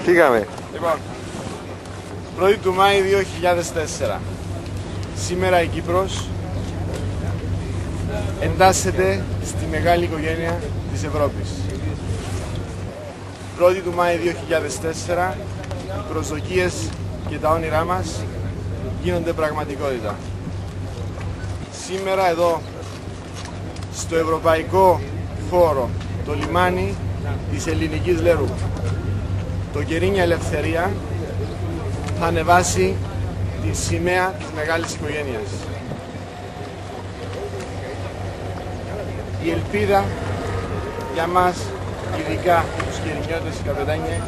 Φύγαμε. Λοιπόν, 1η του Μάη 2004. Σήμερα η Κύπρος εντάσσεται στη μεγάλη οικογένεια της Ευρώπης. 1η του Μάη 2004, οι προσδοκίες και τα όνειρά μας γίνονται πραγματικότητα. Σήμερα εδώ, στο Ευρωπαϊκό Φόρο, το λιμάνι της Ελληνικής Λερού, το Κερίνια Ελευθερία θα ανεβάσει τη σημαία της μεγάλης οικογένειας. Η ελπίδα για μας, ειδικά τους Κερινιώτες και καπετάνιε,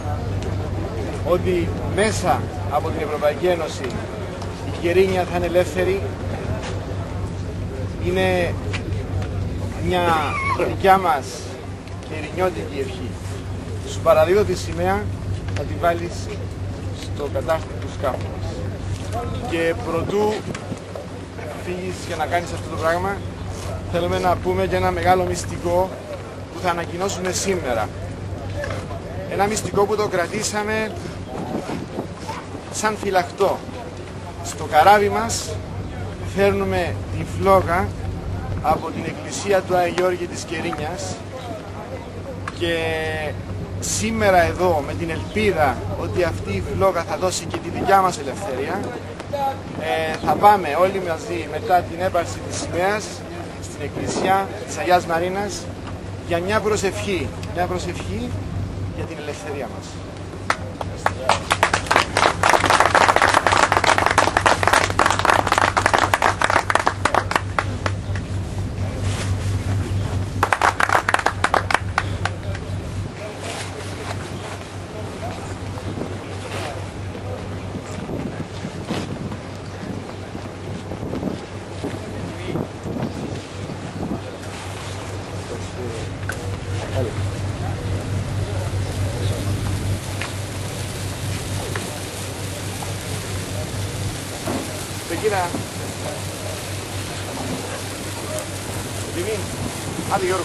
ότι μέσα από την Ευρωπαϊκή Ένωση η Κερίνια θα είναι ελεύθερη, είναι μια δικιά μας κερινιώτικη ευχή. Σου παραδίδω τη σημαία, θα τη βάλεις στο κατάστημα του σκάφου μας. Και προτού φύγεις και να κάνεις αυτό το πράγμα, θέλουμε να πούμε και ένα μεγάλο μυστικό που θα ανακοινώσουμε σήμερα. Ένα μυστικό που το κρατήσαμε σαν φυλακτό. Στο καράβι μας φέρνουμε τη φλόγα από την εκκλησία του Άγιου Γεώργη της Κερίνιας και σήμερα εδώ, με την ελπίδα ότι αυτή η φλόγα θα δώσει και τη δικιά μας ελευθερία, θα πάμε όλοι μαζί μετά την έπαρση της σημαίας στην εκκλησία της Αγίας Μαρίνας για μια προσευχή για την ελευθερία μας. Ξεκίνα. Δημή. Άντε Γιώργο.